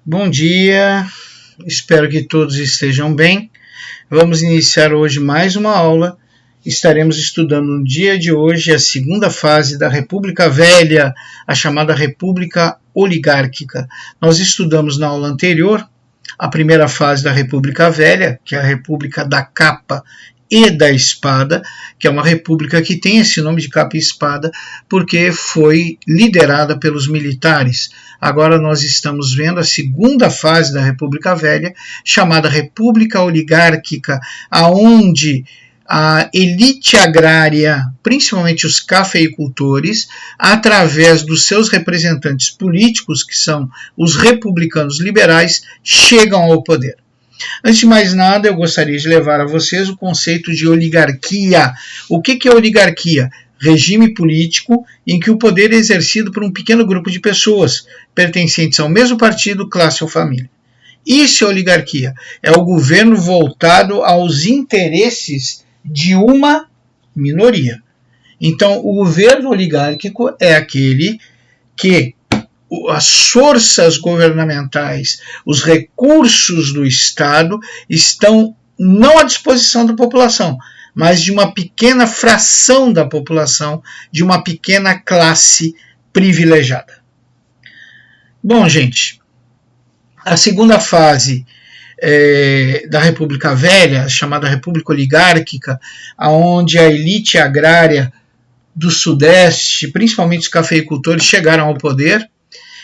Bom dia, espero que todos estejam bem. Vamos iniciar hoje mais uma aula. Estaremos estudando no dia de hoje a segunda fase da República Velha, a chamada República Oligárquica. Nós estudamos na aula anterior a primeira fase da República Velha, que é a República da Capa e da Espada, que é uma república que tem esse nome de capa e espada porque foi liderada pelos militares. Agora nós estamos vendo a segunda fase da República Velha, chamada República Oligárquica, aonde a elite agrária, principalmente os cafeicultores, através dos seus representantes políticos, que são os republicanos liberais, chegam ao poder. Antes de mais nada, eu gostaria de levar a vocês o conceito de oligarquia. O que é oligarquia? Regime político em que o poder é exercido por um pequeno grupo de pessoas, pertencentes ao mesmo partido, classe ou família. Isso é oligarquia. É o governo voltado aos interesses de uma minoria. Então, o governo oligárquico é aquele que as forças governamentais, os recursos do Estado estão não à disposição da população, mas de uma pequena fração da população, de uma pequena classe privilegiada. Bom, gente, a segunda fase da República Velha, chamada República Oligárquica, onde a elite agrária do Sudeste, principalmente os cafeicultores, chegaram ao poder.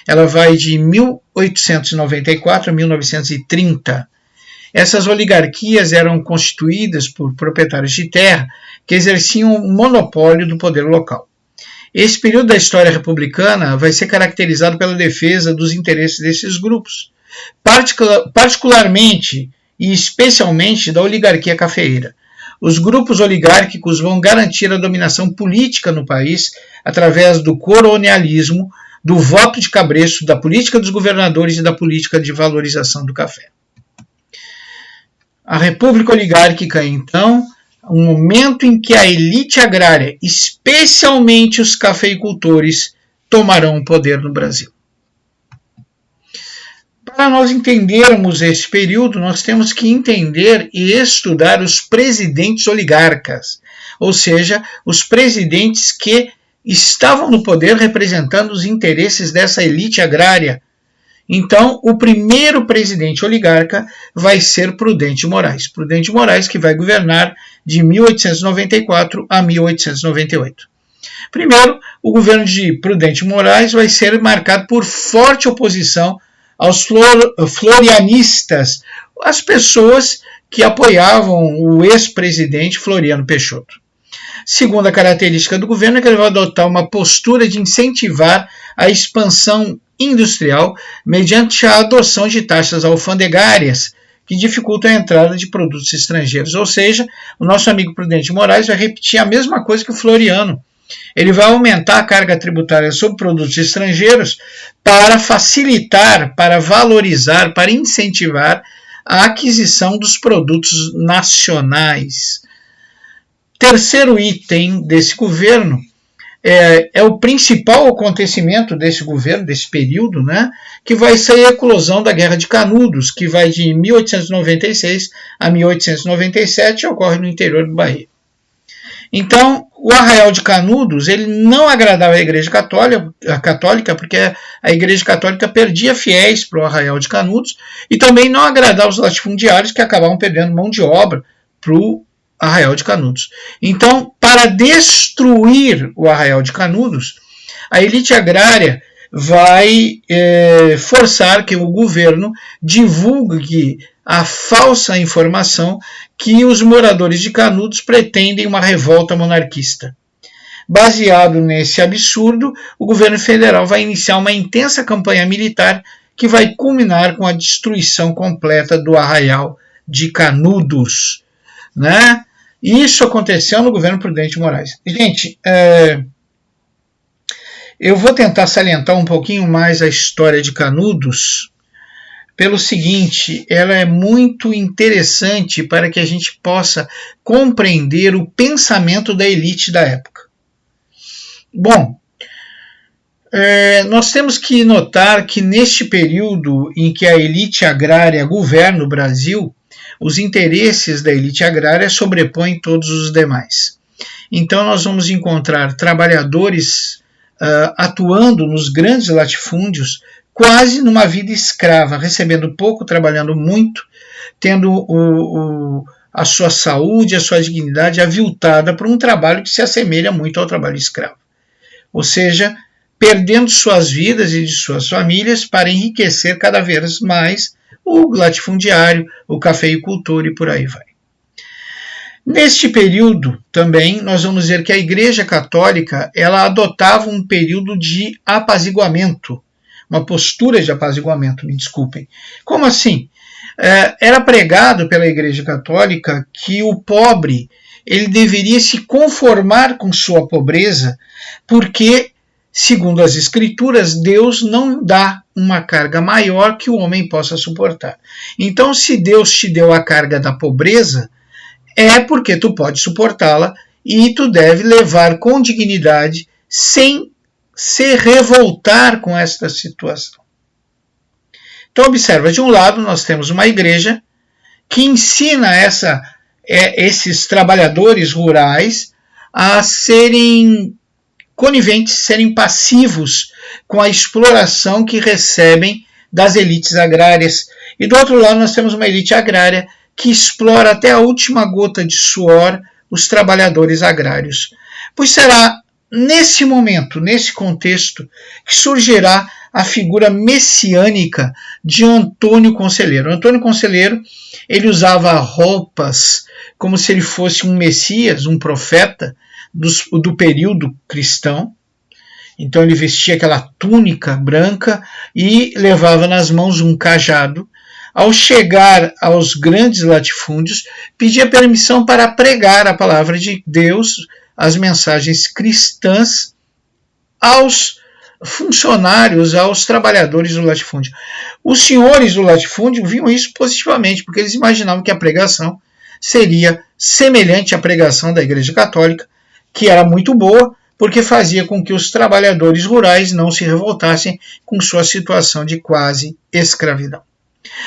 Ela vai de 1894 a 1930. Essas oligarquias eram constituídas por proprietários de terra que exerciam o monopólio do poder local. Esse período da história republicana vai ser caracterizado pela defesa dos interesses desses grupos, particularmente e especialmente da oligarquia cafeeira. Os grupos oligárquicos vão garantir a dominação política no país através do colonialismo, do voto de cabresto, da política dos governadores e da política de valorização do café. A República Oligárquica, então, um momento em que a elite agrária, especialmente os cafeicultores, tomarão o poder no Brasil. Para nós entendermos esse período, nós temos que entender e estudar os presidentes oligarcas, ou seja, os presidentes que estavam no poder representando os interesses dessa elite agrária. Então, o primeiro presidente oligarca vai ser Prudente Moraes. Prudente Moraes, que vai governar de 1894 a 1898. Primeiro, o governo de Prudente Moraes vai ser marcado por forte oposição aos florianistas, as pessoas que apoiavam o ex-presidente Floriano Peixoto. Segunda característica do governo é que ele vai adotar uma postura de incentivar a expansão industrial mediante a adoção de taxas alfandegárias que dificultam a entrada de produtos estrangeiros. Ou seja, o nosso amigo Prudente Moraes vai repetir a mesma coisa que o Floriano. Ele vai aumentar a carga tributária sobre produtos estrangeiros para facilitar, para valorizar, para incentivar a aquisição dos produtos nacionais. Terceiro item desse governo é o principal acontecimento desse governo, desse período, né, que vai ser a eclosão da Guerra de Canudos, que vai de 1896 a 1897 e ocorre no interior do Bahia. Então, o Arraial de Canudos ele não agradava a Igreja Católica, porque a Igreja Católica perdia fiéis para o Arraial de Canudos, e também não agradava os latifundiários, que acabavam perdendo mão de obra para o Arraial de Canudos. Então, para destruir o Arraial de Canudos, a elite agrária vai forçar que o governo divulgue a falsa informação que os moradores de Canudos pretendem uma revolta monarquista. Baseado nesse absurdo, o governo federal vai iniciar uma intensa campanha militar que vai culminar com a destruição completa do Arraial de Canudos, né? Isso aconteceu no governo Prudente Moraes. Gente, eu vou tentar salientar um pouquinho mais a história de Canudos, pelo seguinte, ela é muito interessante para que a gente possa compreender o pensamento da elite da época. Bom, Nós temos que notar que neste período em que a elite agrária governa o Brasil, os interesses da elite agrária sobrepõem todos os demais. Então nós vamos encontrar trabalhadores atuando nos grandes latifúndios quase numa vida escrava, recebendo pouco, trabalhando muito, tendo a sua saúde, a sua dignidade aviltada por um trabalho que se assemelha muito ao trabalho escravo. Ou seja, perdendo suas vidas e de suas famílias para enriquecer cada vez mais o latifundiário, o cafeicultor e por aí vai. Neste período também nós vamos ver que a Igreja Católica ela adotava um período de apaziguamento, uma postura de apaziguamento, me desculpem. Como assim? Era pregado pela Igreja Católica que o pobre ele deveria se conformar com sua pobreza, porque, segundo as Escrituras, Deus não dá uma carga maior que o homem possa suportar. Então, se Deus te deu a carga da pobreza, é porque tu pode suportá-la e tu deve levar com dignidade, sem se revoltar com esta situação. Então, observa, de um lado nós temos uma igreja que ensina esses trabalhadores rurais a serem coniventes, serem passivos com a exploração que recebem das elites agrárias. E do outro lado nós temos uma elite agrária que explora até a última gota de suor os trabalhadores agrários. Pois será nesse momento, nesse contexto, que surgirá a figura messiânica de Antônio Conselheiro. Antônio Conselheiro, ele usava roupas como se ele fosse um Messias, um profeta do período cristão. Então ele vestia aquela túnica branca e levava nas mãos um cajado. Ao chegar aos grandes latifúndios, pedia permissão para pregar a palavra de Deus, as mensagens cristãs, aos funcionários, aos trabalhadores do latifúndio. Os senhores do latifúndio viam isso positivamente, porque eles imaginavam que a pregação seria semelhante à pregação da Igreja Católica, que era muito boa, porque fazia com que os trabalhadores rurais não se revoltassem com sua situação de quase escravidão.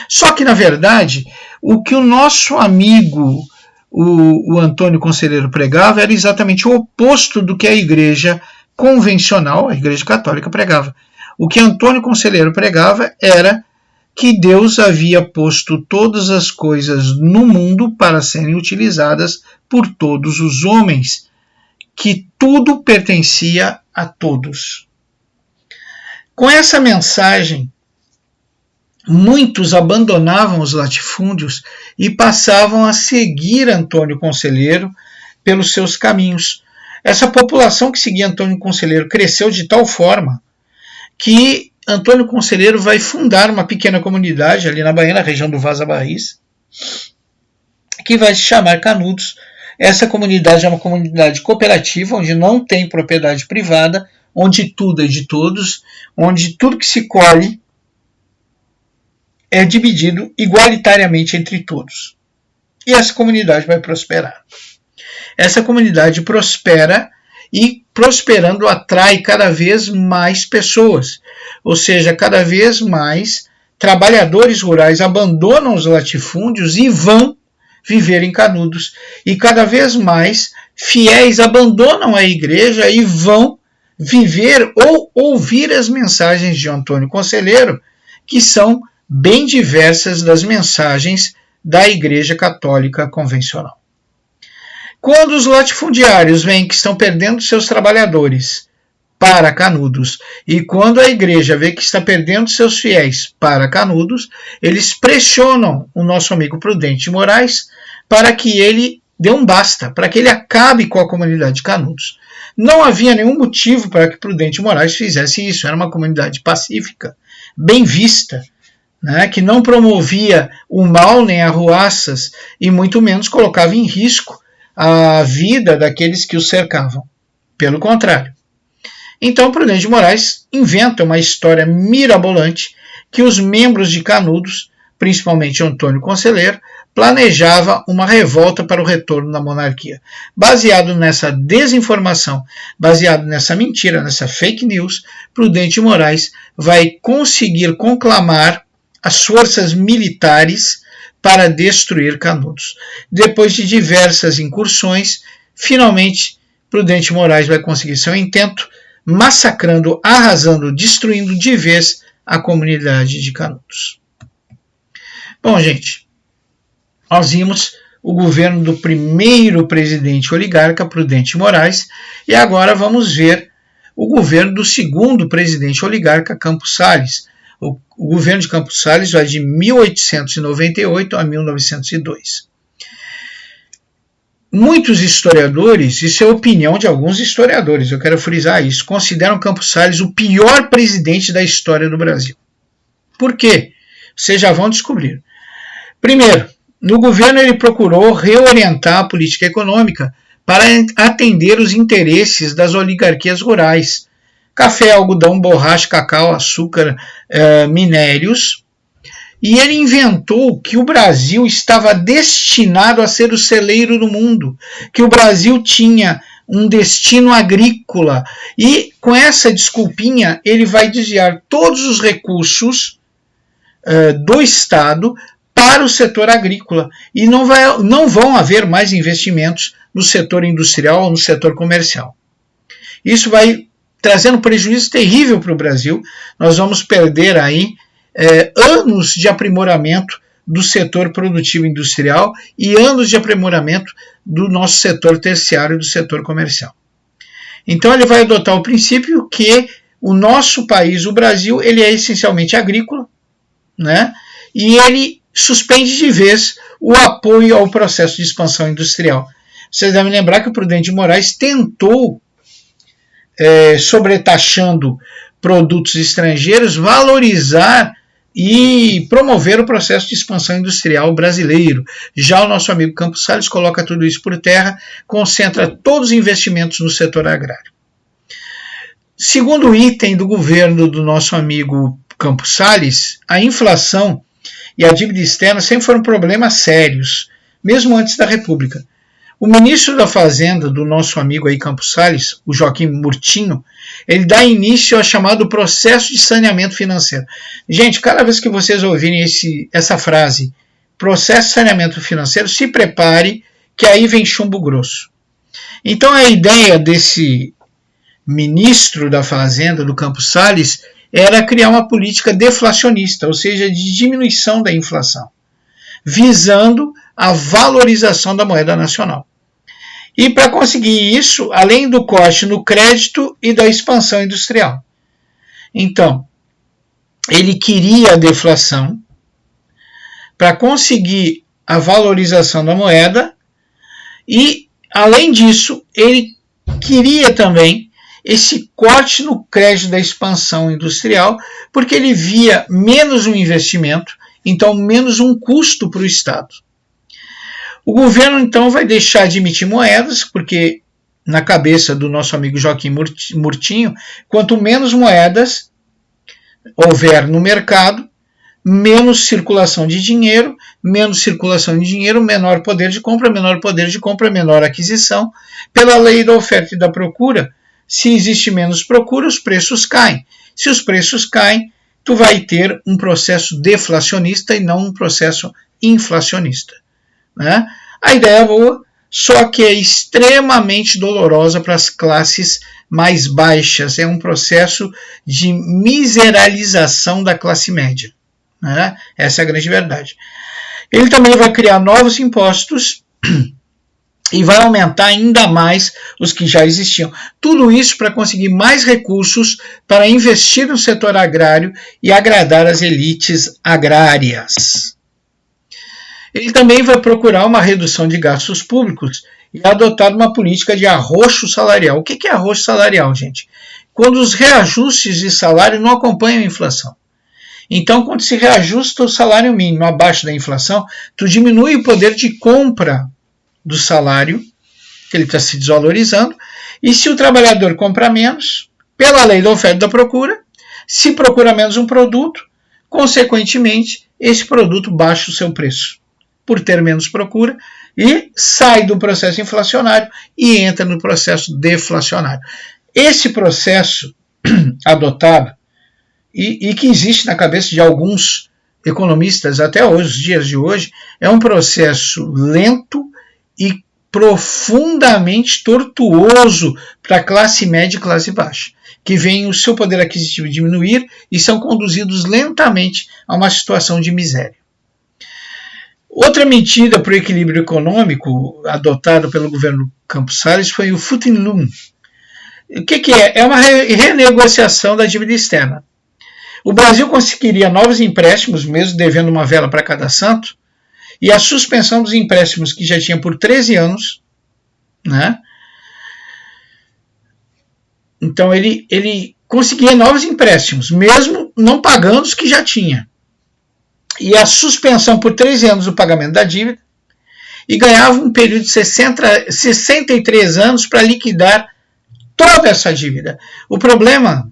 Só que, na verdade, o que o nosso amigo, o Antônio Conselheiro, pregava era exatamente o oposto do que a Igreja convencional, a Igreja Católica, pregava. O que Antônio Conselheiro pregava era que Deus havia posto todas as coisas no mundo para serem utilizadas por todos os homens, que tudo pertencia a todos. Com essa mensagem, muitos abandonavam os latifúndios e passavam a seguir Antônio Conselheiro pelos seus caminhos. Essa população que seguia Antônio Conselheiro cresceu de tal forma que Antônio Conselheiro vai fundar uma pequena comunidade ali na Bahia, na região do Vaza Barris, que vai se chamar Canudos. Essa comunidade é uma comunidade cooperativa, onde não tem propriedade privada, onde tudo é de todos, onde tudo que se colhe é dividido igualitariamente entre todos. E essa comunidade vai prosperar. Essa comunidade prospera e, prosperando, atrai cada vez mais pessoas. Ou seja, cada vez mais trabalhadores rurais abandonam os latifúndios e vão viver em Canudos. E cada vez mais fiéis abandonam a igreja e vão viver ou ouvir as mensagens de Antônio Conselheiro, que são bem diversas das mensagens da Igreja Católica convencional. Quando os latifundiários veem que estão perdendo seus trabalhadores para Canudos, e quando a igreja vê que está perdendo seus fiéis para Canudos, eles pressionam o nosso amigo Prudente de Moraes para que ele dê um basta, para que ele acabe com a comunidade de Canudos. Não havia nenhum motivo para que Prudente de Moraes fizesse isso, era uma comunidade pacífica, bem vista, né, que não promovia o mal nem arruaças e muito menos colocava em risco a vida daqueles que o cercavam. Pelo contrário. Então Prudente de Moraes inventa uma história mirabolante que os membros de Canudos, principalmente Antônio Conselheiro, planejava uma revolta para o retorno da monarquia. Baseado nessa desinformação, baseado nessa mentira, nessa fake news, Prudente Moraes vai conseguir conclamar as forças militares para destruir Canudos. Depois de diversas incursões, finalmente Prudente Moraes vai conseguir seu intento, massacrando, arrasando, destruindo de vez a comunidade de Canudos. Bom, gente, nós vimos o governo do primeiro presidente oligarca, Prudente Moraes, e agora vamos ver o governo do segundo presidente oligarca, Campos Salles. O governo de Campos Salles vai de 1898 a 1902. Muitos historiadores, isso é a opinião de alguns historiadores, eu quero frisar isso, consideram Campos Salles o pior presidente da história do Brasil. Por quê? Vocês já vão descobrir. Primeiro, no governo ele procurou reorientar a política econômica para atender os interesses das oligarquias rurais. Café, algodão, borracha, cacau, açúcar, minérios. E ele inventou que o Brasil estava destinado a ser o celeiro do mundo, que o Brasil tinha um destino agrícola. E com essa desculpinha, ele vai desviar todos os recursos do Estado para o setor agrícola. E não vão haver mais investimentos no setor industrial ou no setor comercial. Isso vai trazendo um prejuízo terrível para o Brasil. Nós vamos perder aí anos de aprimoramento do setor produtivo industrial e anos de aprimoramento do nosso setor terciário e do setor comercial. Então ele vai adotar o princípio que o nosso país, o Brasil, ele é essencialmente agrícola, né? E ele suspende de vez o apoio ao processo de expansão industrial. Vocês devem lembrar que o Prudente de Moraes tentou, sobretaxando produtos estrangeiros, valorizar e promover o processo de expansão industrial brasileiro. Já o nosso amigo Campos Salles coloca tudo isso por terra, concentra todos os investimentos no setor agrário. Segundo item do governo do nosso amigo Campos Salles, a inflação e a dívida externa sempre foram problemas sérios, mesmo antes da República. O ministro da Fazenda do nosso amigo aí Campos Salles, o Joaquim Murtinho, ele dá início ao chamado processo de saneamento financeiro. Gente, cada vez que vocês ouvirem essa frase, processo de saneamento financeiro, se prepare que aí vem chumbo grosso. Então a ideia desse ministro da Fazenda do Campos Salles era criar uma política deflacionista, ou seja, de diminuição da inflação, visando a valorização da moeda nacional. E para conseguir isso, além do corte no crédito e da expansão industrial. Então, ele queria a deflação para conseguir a valorização da moeda e, além disso, ele queria também esse corte no crédito da expansão industrial, porque ele via menos um investimento, então menos um custo para o Estado. O governo, então, vai deixar de emitir moedas, porque, na cabeça do nosso amigo Joaquim Murtinho, quanto menos moedas houver no mercado, menos circulação de dinheiro, menor poder de compra, menor aquisição. Pela lei da oferta e da procura, se existe menos procura, os preços caem. Se os preços caem, tu vai ter um processo deflacionista e não um processo inflacionista. Né? A ideia é boa, só que é extremamente dolorosa para as classes mais baixas. É um processo de miseralização da classe média. Né? Essa é a grande verdade. Ele também vai criar novos impostos e vai aumentar ainda mais os que já existiam. Tudo isso para conseguir mais recursos para investir no setor agrário e agradar as elites agrárias. Ele também vai procurar uma redução de gastos públicos e adotar uma política de arroxo salarial. O que é arroxo salarial, gente? Quando os reajustes de salário não acompanham a inflação. Então, quando se reajusta o salário mínimo abaixo da inflação, tu diminui o poder de compra do salário, que ele está se desvalorizando, e se o trabalhador compra menos, pela lei da oferta e da procura, se procura menos um produto, consequentemente, esse produto baixa o seu preço. por ter menos procura, e sai do processo inflacionário e entra no processo deflacionário. Esse processo adotado, e que existe na cabeça de alguns economistas até os dias de hoje, é um processo lento e profundamente tortuoso para a classe média e classe baixa, que vem o seu poder aquisitivo diminuir e são conduzidos lentamente a uma situação de miséria. Outra medida para o equilíbrio econômico adotada pelo governo Campos Salles foi o Footing-Loan. O que é? É uma renegociação da dívida externa. O Brasil conseguiria novos empréstimos, mesmo devendo uma vela para cada santo, e a suspensão dos empréstimos que já tinha por 13 anos, né? Então ele conseguia novos empréstimos, mesmo não pagando os que já tinha. E a suspensão por 13 anos do pagamento da dívida, e ganhava um período de 63 anos para liquidar toda essa dívida. O problema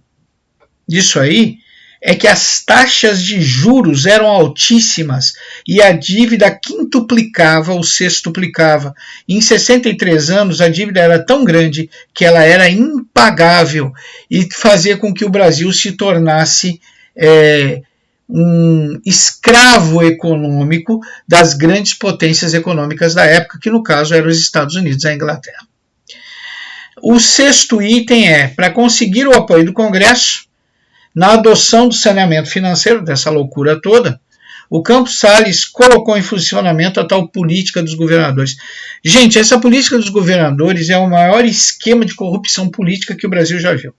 disso aí é que as taxas de juros eram altíssimas e a dívida quintuplicava ou sextuplicava. Em 63 anos, a dívida era tão grande que ela era impagável e fazia com que o Brasil se tornasse um escravo econômico das grandes potências econômicas da época, que no caso eram os Estados Unidos e a Inglaterra. O sexto item é, para conseguir o apoio do Congresso, na adoção do saneamento financeiro, dessa loucura toda, o Campos Salles colocou em funcionamento a tal política dos governadores. Gente, essa política dos governadores é o maior esquema de corrupção política que o Brasil já viu.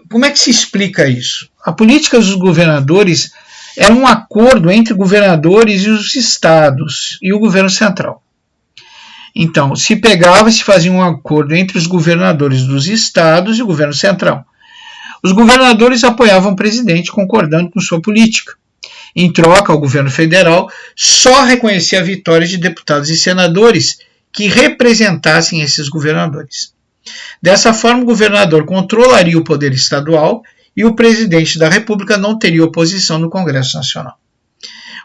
Como é que se explica isso? A política dos governadores era um acordo entre governadores e os estados e o governo central. Então, se pegava e se fazia um acordo entre os governadores dos estados e o governo central. Os governadores apoiavam o presidente, concordando com sua política. Em troca, o governo federal só reconhecia a vitória de deputados e senadores que representassem esses governadores. Dessa forma, o governador controlaria o poder estadual e o presidente da República não teria oposição no Congresso Nacional.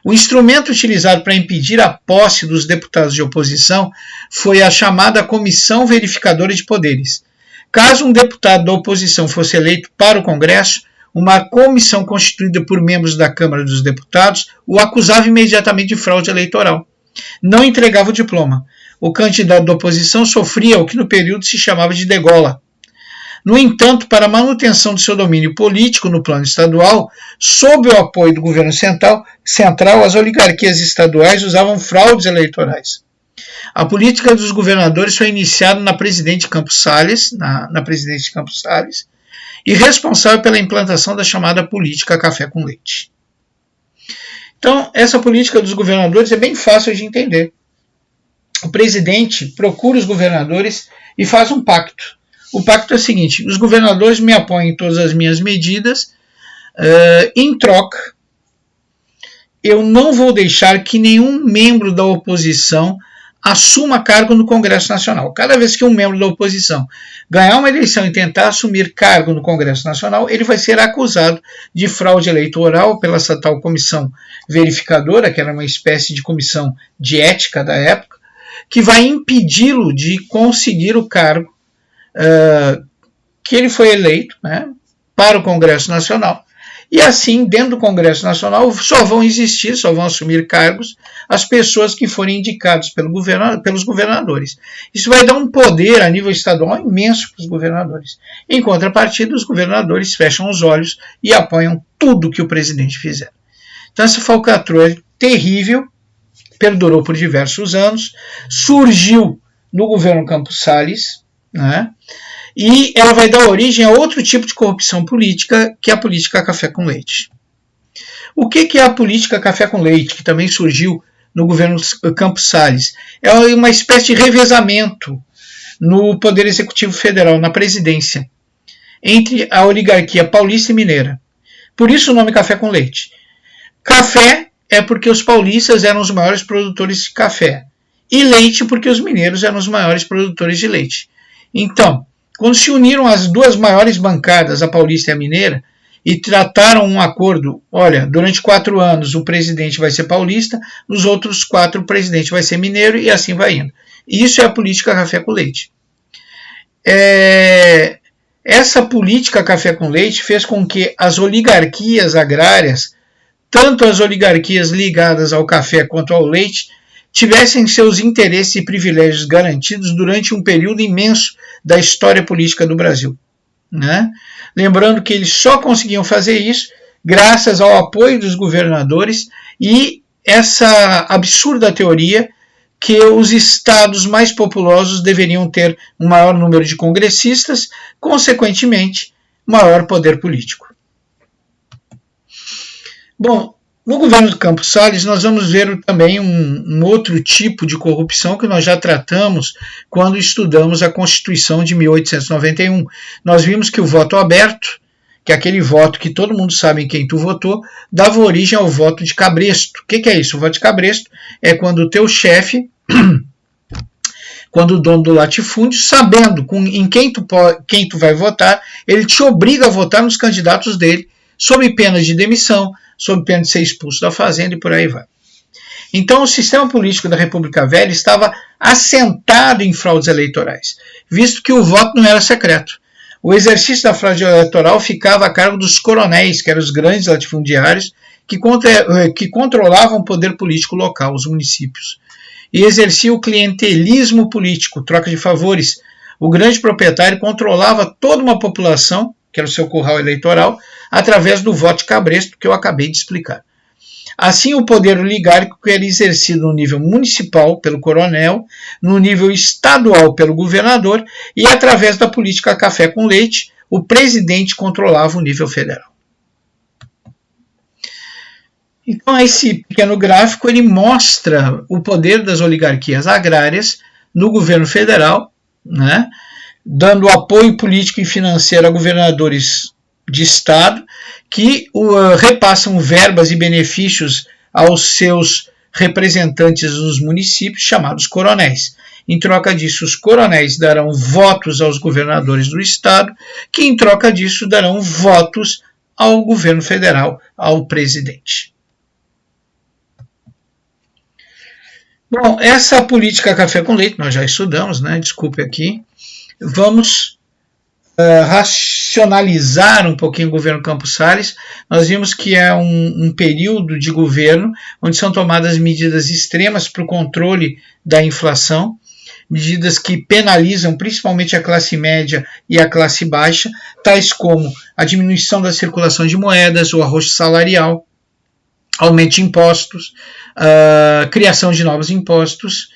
O instrumento utilizado para impedir a posse dos deputados de oposição foi a chamada Comissão Verificadora de Poderes. Caso um deputado da oposição fosse eleito para o Congresso, uma comissão constituída por membros da Câmara dos Deputados o acusava imediatamente de fraude eleitoral. Não entregava o diploma. O candidato da oposição sofria o que no período se chamava de degola. No entanto, para a manutenção do seu domínio político no plano estadual, sob o apoio do governo central, as oligarquias estaduais usavam fraudes eleitorais. A política dos governadores foi iniciada na presidente Campos Salles, na presidente Campos Salles, e responsável pela implantação da chamada política café com leite. Então, essa política dos governadores é bem fácil de entender. O presidente procura os governadores e faz um pacto. O pacto é o seguinte: os governadores me apoiam em todas as minhas medidas, em troca, eu não vou deixar que nenhum membro da oposição assuma cargo no Congresso Nacional. Cada vez que um membro da oposição ganhar uma eleição e tentar assumir cargo no Congresso Nacional, ele vai ser acusado de fraude eleitoral pela essa tal comissão verificadora, que era uma espécie de comissão de ética da época, que vai impedi-lo de conseguir o cargo que ele foi eleito, né, para o Congresso Nacional. E assim, dentro do Congresso Nacional, só vão assumir cargos as pessoas que forem indicadas pelos governadores. Isso vai dar um poder a nível estadual imenso para os governadores. Em contrapartida, os governadores fecham os olhos e apoiam tudo que o presidente fizer. Então, essa falcatrua é terrível, perdurou por diversos anos, surgiu no governo Campos Salles, né? E ela vai dar origem a outro tipo de corrupção política, que é a política café com leite. O que é a política café com leite, que também surgiu no governo Campos Salles? É uma espécie de revezamento no Poder Executivo Federal, na presidência, entre a oligarquia paulista e mineira. Por isso o nome café com leite. Café é porque os paulistas eram os maiores produtores de café, e leite porque os mineiros eram os maiores produtores de leite. Então, quando se uniram as duas maiores bancadas, a paulista e a mineira, e trataram um acordo, olha, durante 4 anos o presidente vai ser paulista, nos outros 4 o presidente vai ser mineiro e assim vai indo. Isso é a política café com leite. Essa política café com leite fez com que as oligarquias agrárias, tanto as oligarquias ligadas ao café quanto ao leite, tivessem seus interesses e privilégios garantidos durante um período imenso da história política do Brasil, né? Lembrando que eles só conseguiam fazer isso graças ao apoio dos governadores e essa absurda teoria que os estados mais populosos deveriam ter um maior número de congressistas, consequentemente, maior poder político. Bom, no governo do Campos Salles, nós vamos ver também um outro tipo de corrupção que nós já tratamos quando estudamos a Constituição de 1891. Nós vimos que o voto aberto, que é aquele voto que todo mundo sabe em quem tu votou, dava origem ao voto de cabresto. O que é isso? O voto de cabresto é quando o teu chefe, quando o dono do latifúndio, sabendo em quem tu vai votar, ele te obriga a votar nos candidatos dele, sob pena de demissão, sob pena de ser expulso da fazenda e por aí vai. Então o sistema político da República Velha estava assentado em fraudes eleitorais, visto que o voto não era secreto. O exercício da fraude eleitoral ficava a cargo dos coronéis, que eram os grandes latifundiários, que controlavam o poder político local, os municípios, e exercia o clientelismo político, troca de favores. O grande proprietário controlava toda uma população, que era o seu curral eleitoral, através do voto de cabresto que eu acabei de explicar. Assim, o poder oligárquico era exercido no nível municipal pelo coronel, no nível estadual pelo governador e, através da política café com leite, o presidente controlava o nível federal. Então, esse pequeno gráfico ele mostra o poder das oligarquias agrárias no governo federal, né, dando apoio político e financeiro a governadores de estado que repassam verbas e benefícios aos seus representantes nos municípios, chamados coronéis. Em troca disso, os coronéis darão votos aos governadores do estado, que em troca disso darão votos ao governo federal, ao presidente. Bom, essa política café com leite nós já estudamos, né? Desculpe aqui. Vamos racionalizar um pouquinho o governo Campos Salles. Nós vimos que é um período de governo onde são tomadas medidas extremas para o controle da inflação, medidas que penalizam principalmente a classe média e a classe baixa, tais como a diminuição da circulação de moedas, o arrocho salarial, aumento de impostos, criação de novos impostos.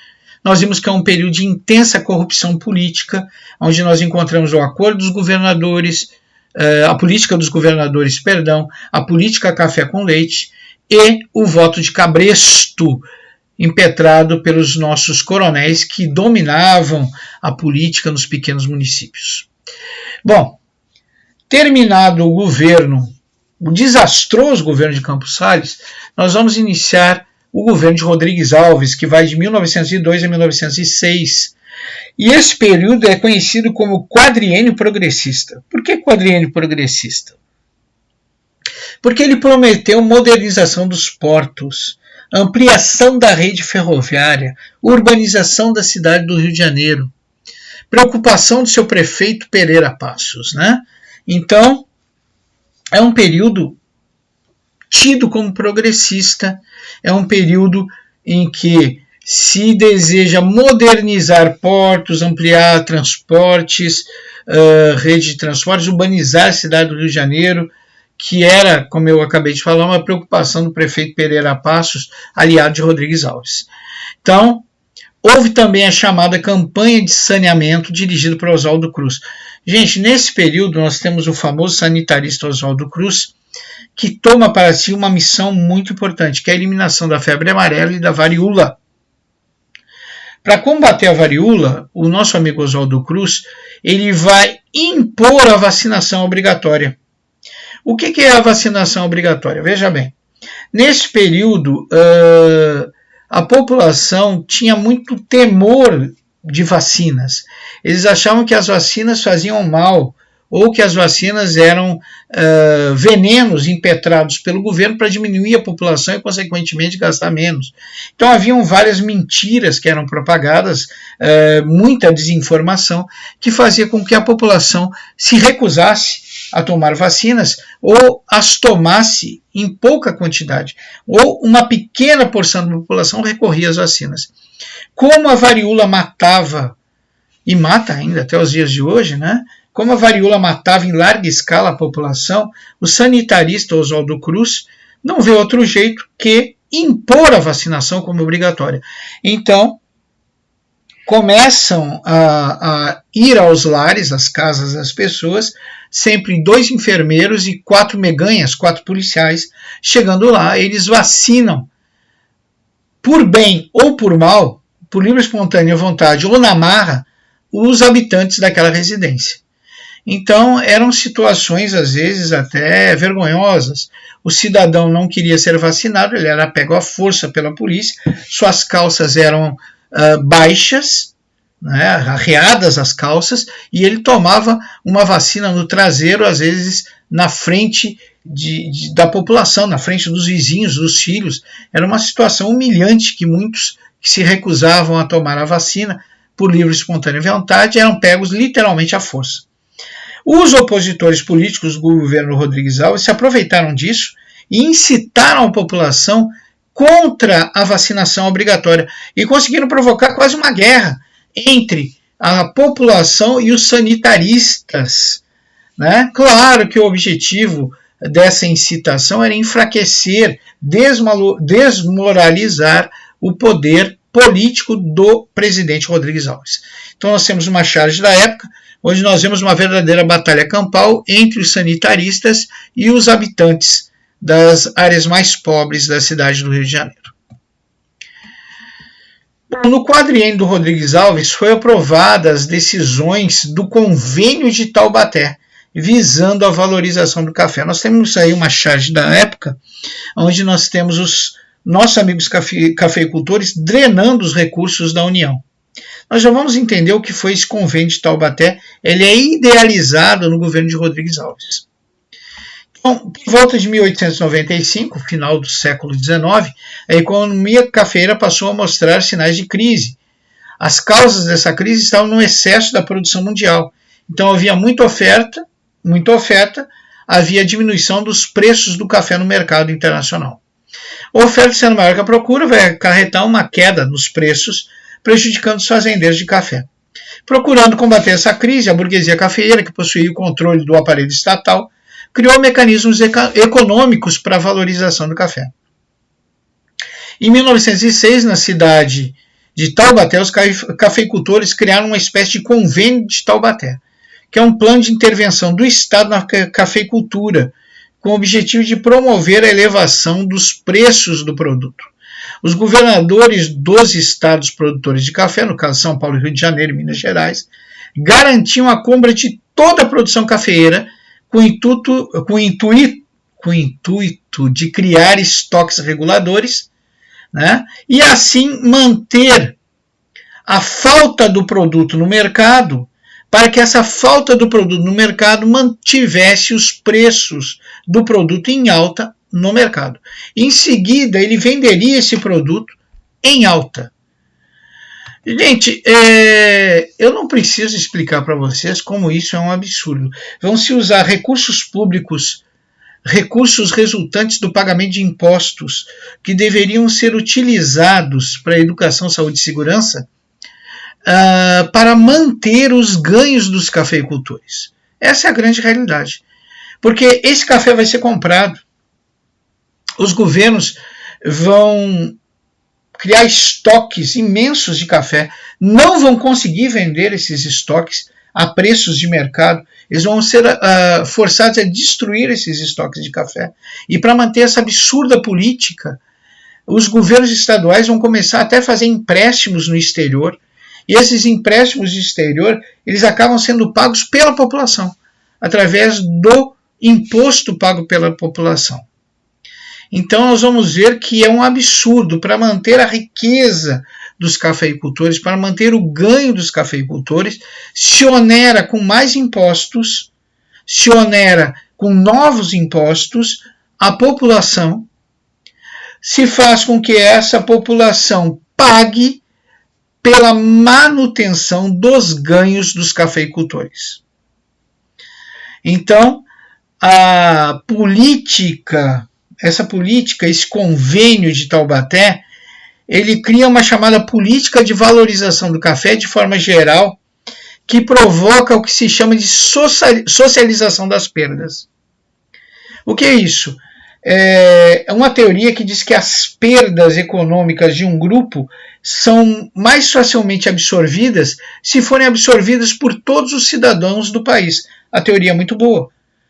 Nós vimos que é um período de intensa corrupção política, onde nós encontramos o acordo dos governadores, a política dos governadores, a política café com leite e o voto de cabresto impetrado pelos nossos coronéis que dominavam a política nos pequenos municípios. Bom, terminado o governo, o desastroso governo de Campos Salles, nós vamos iniciar o governo de Rodrigues Alves, que vai de 1902 a 1906. E esse período é conhecido como quadriênio progressista. Por que quadriênio progressista? Porque ele prometeu modernização dos portos, ampliação da rede ferroviária, urbanização da cidade do Rio de Janeiro, preocupação do seu prefeito Pereira Passos, né? Então, é um período tido como progressista, é um período em que se deseja modernizar portos, ampliar transportes, rede de transportes, urbanizar a cidade do Rio de Janeiro, que era, como eu acabei de falar, uma preocupação do prefeito Pereira Passos, aliado de Rodrigues Alves. Então, houve também a chamada campanha de saneamento dirigida por Oswaldo Cruz. Gente, nesse período nós temos o famoso sanitarista Oswaldo Cruz, que toma para si uma missão muito importante, que é a eliminação da febre amarela e da varíola. Para combater a varíola, o nosso amigo Oswaldo Cruz, ele vai impor a vacinação obrigatória. O que é a vacinação obrigatória? Veja bem, nesse período, a população tinha muito temor de vacinas. Eles achavam que as vacinas faziam mal ou que as vacinas eram venenos impetrados pelo governo para diminuir a população e, consequentemente, gastar menos. Então, haviam várias mentiras que eram propagadas, muita desinformação, que fazia com que a população se recusasse a tomar vacinas ou as tomasse em pouca quantidade, ou uma pequena porção da população recorria às vacinas. Como a varíola matava, e mata ainda até os dias de hoje, né? Como a varíola matava em larga escala a população, o sanitarista Oswaldo Cruz não vê outro jeito que impor a vacinação como obrigatória. Então, começam a ir aos lares, às casas das pessoas, sempre 2 enfermeiros e 4 meganhas, 4 policiais. Chegando lá, eles vacinam, por bem ou por mal, por livre e espontânea vontade ou na marra, os habitantes daquela residência. Então, eram situações, às vezes, até vergonhosas. O cidadão não queria ser vacinado, ele era pego à força pela polícia, suas calças eram baixas, né, arreadas as calças, e ele tomava uma vacina no traseiro, às vezes na frente da população, na frente dos vizinhos, dos filhos. Era uma situação humilhante que muitos que se recusavam a tomar a vacina por livre e espontânea vontade eram pegos literalmente à força. Os opositores políticos do governo Rodrigues Alves se aproveitaram disso e incitaram a população contra a vacinação obrigatória e conseguiram provocar quase uma guerra entre a população e os sanitaristas, né? Claro que o objetivo dessa incitação era enfraquecer, desmoralizar o poder político do presidente Rodrigues Alves. Então nós temos uma charge da época, onde nós vemos uma verdadeira batalha campal entre os sanitaristas e os habitantes das áreas mais pobres da cidade do Rio de Janeiro. No quadriênio do Rodrigues Alves foi aprovadas as decisões do Convênio de Taubaté, visando a valorização do café. Nós temos aí uma charge da época, onde nós temos os nossos amigos cafeicultores drenando os recursos da União. Nós já vamos entender o que foi esse Convênio de Taubaté. Ele é idealizado no governo de Rodrigues Alves. Então, por volta de 1895, final do século XIX, a economia cafeeira passou a mostrar sinais de crise. As causas dessa crise estavam no excesso da produção mundial. Então havia muita oferta, havia diminuição dos preços do café no mercado internacional. A oferta sendo maior que a procura vai acarretar uma queda nos preços, prejudicando os fazendeiros de café. Procurando combater essa crise, a burguesia cafeeira, que possuía o controle do aparelho estatal, criou mecanismos econômicos para a valorização do café. Em 1906, na cidade de Taubaté, os cafeicultores criaram uma espécie de Convênio de Taubaté, que é um plano de intervenção do Estado na cafeicultura, com o objetivo de promover a elevação dos preços do produto. Os governadores dos estados produtores de café, no caso São Paulo, Rio de Janeiro e Minas Gerais, garantiam a compra de toda a produção cafeeira com o intuito de criar estoques reguladores, né, e assim manter a falta do produto no mercado, para que essa falta do produto no mercado mantivesse os preços do produto em alta no mercado. Em seguida, ele venderia esse produto em alta. Gente, eu não preciso explicar para vocês como isso é um absurdo. Vão se usar recursos públicos, recursos resultantes do pagamento de impostos, que deveriam ser utilizados para educação, saúde e segurança, para manter os ganhos dos cafeicultores. Essa é a grande realidade. Porque esse café vai ser comprado. Os governos vão criar estoques imensos de café, não vão conseguir vender esses estoques a preços de mercado, eles vão ser forçados a destruir esses estoques de café. E para manter essa absurda política, os governos estaduais vão começar até a fazer empréstimos no exterior, e esses empréstimos de exterior, eles acabam sendo pagos pela população, através do imposto pago pela população. Então nós vamos ver que é um absurdo. Para manter a riqueza dos cafeicultores, para manter o ganho dos cafeicultores, se onera com mais impostos se onera com novos impostos a população, se faz com que essa população pague pela manutenção dos ganhos dos cafeicultores. Então, esse convênio de Taubaté, ele cria uma chamada política de valorização do café de forma geral, que provoca o que se chama de socialização das perdas. O que é isso? É uma teoria que diz que as perdas econômicas de um grupo são mais facilmente absorvidas se forem absorvidas por todos os cidadãos do país. A teoria é muito boa.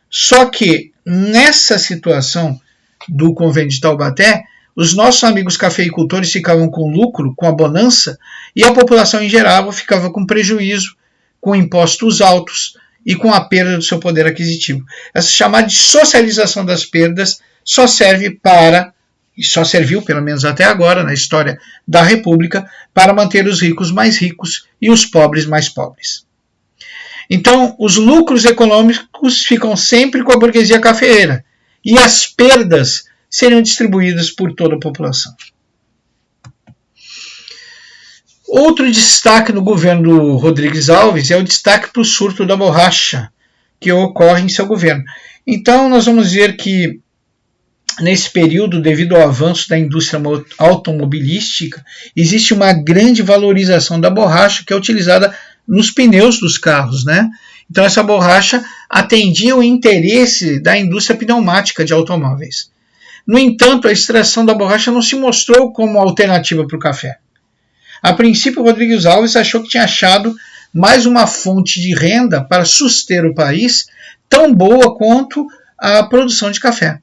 Só que, nessa situação do convênio de Taubaté, os nossos amigos cafeicultores ficavam com lucro, com a bonança, e a população em geral ficava com prejuízo, com impostos altos e com a perda do seu poder aquisitivo. Essa chamada de socialização das perdas só serve para, e só serviu, pelo menos até agora, na história da República, para manter os ricos mais ricos e os pobres mais pobres. Então, os lucros econômicos ficam sempre com a burguesia cafeeira e as perdas seriam distribuídas por toda a população. Outro destaque no governo do Rodrigues Alves é o destaque para o surto da borracha que ocorre em seu governo. Então, nós vamos ver que, nesse período, devido ao avanço da indústria automobilística, existe uma grande valorização da borracha que é utilizada nos pneus dos carros, né? Então, essa borracha atendia o interesse da indústria pneumática de automóveis. No entanto, a extração da borracha não se mostrou como alternativa para o café. A princípio, o Rodrigues Alves achou que tinha achado mais uma fonte de renda para suster o país, tão boa quanto a produção de café.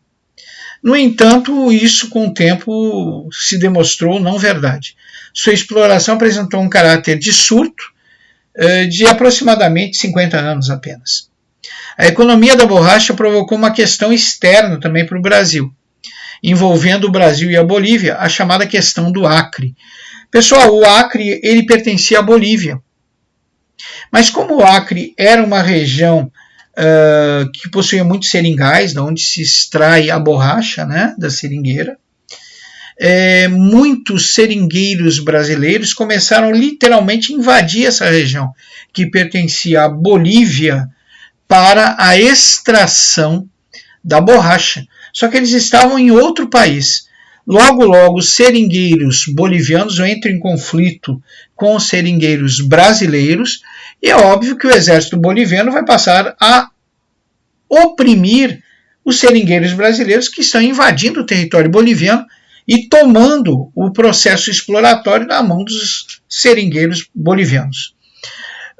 No entanto, isso com o tempo se demonstrou não verdade. Sua exploração apresentou um caráter de surto de aproximadamente 50 anos apenas. A economia da borracha provocou uma questão externa também para o Brasil, envolvendo o Brasil e a Bolívia, a chamada questão do Acre. Pessoal, o Acre ele pertencia à Bolívia, mas como o Acre era uma região que possuía muitos seringais, da onde se extrai a borracha, né, da seringueira, muitos seringueiros brasileiros começaram literalmente a invadir essa região, que pertencia à Bolívia, para a extração da borracha. Só que eles estavam em outro país. Logo, logo, os seringueiros bolivianos entram em conflito com os seringueiros brasileiros, e é óbvio que o exército boliviano vai passar a oprimir os seringueiros brasileiros que estão invadindo o território boliviano e tomando o processo exploratório na mão dos seringueiros bolivianos.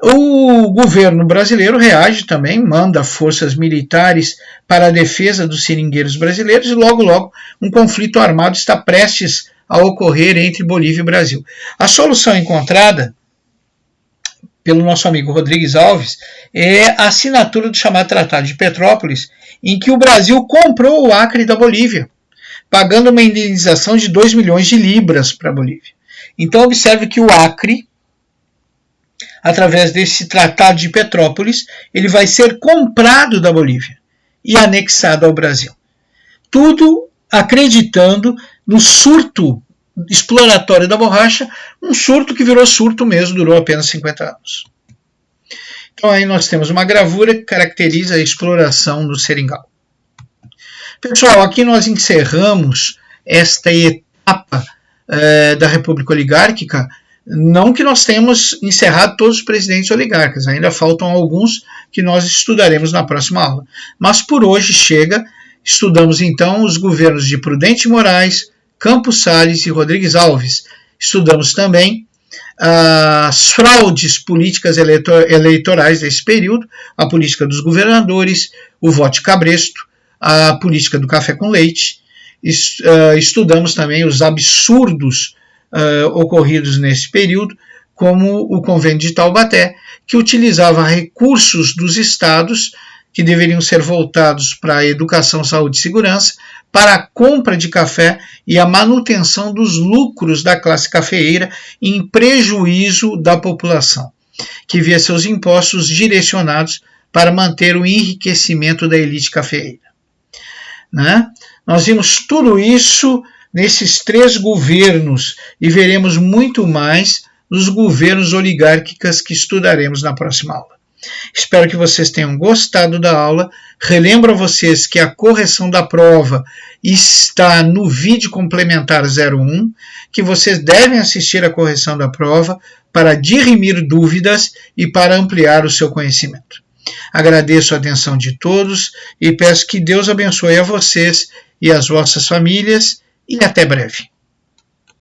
O governo brasileiro reage também, manda forças militares para a defesa dos seringueiros brasileiros e logo, logo, um conflito armado está prestes a ocorrer entre Bolívia e Brasil. A solução encontrada pelo nosso amigo Rodrigues Alves é a assinatura do chamado Tratado de Petrópolis, em que o Brasil comprou o Acre da Bolívia, pagando uma indenização de 2 milhões de libras para a Bolívia. Então, observe que o Acre, através desse Tratado de Petrópolis, ele vai ser comprado da Bolívia e anexado ao Brasil. Tudo acreditando no surto exploratório da borracha, um surto que virou surto mesmo, durou apenas 50 anos. Então aí nós temos uma gravura que caracteriza a exploração do seringal. Pessoal, aqui nós encerramos esta etapa da República Oligárquica. Não que nós tenhamos encerrado todos os presidentes oligarcas, ainda faltam alguns que nós estudaremos na próxima aula. Mas por hoje chega, estudamos então os governos de Prudente Moraes, Campos Salles e Rodrigues Alves. Estudamos também as fraudes políticas eleitorais desse período, a política dos governadores, o voto de cabresto, a política do café com leite. Estudamos também os absurdos ocorridos nesse período, como o Convênio de Taubaté, que utilizava recursos dos estados que deveriam ser voltados para a educação, saúde e segurança, para a compra de café e a manutenção dos lucros da classe cafeeira em prejuízo da população, que via seus impostos direcionados para manter o enriquecimento da elite cafeeira. Né? Nós vimos tudo isso nesses 3 governos e veremos muito mais nos governos oligárquicos que estudaremos na próxima aula. Espero que vocês tenham gostado da aula. Relembro a vocês que a correção da prova está no vídeo complementar 01, que vocês devem assistir a correção da prova para dirimir dúvidas e para ampliar o seu conhecimento. Agradeço a atenção de todos e peço que Deus abençoe a vocês e as vossas famílias e até breve.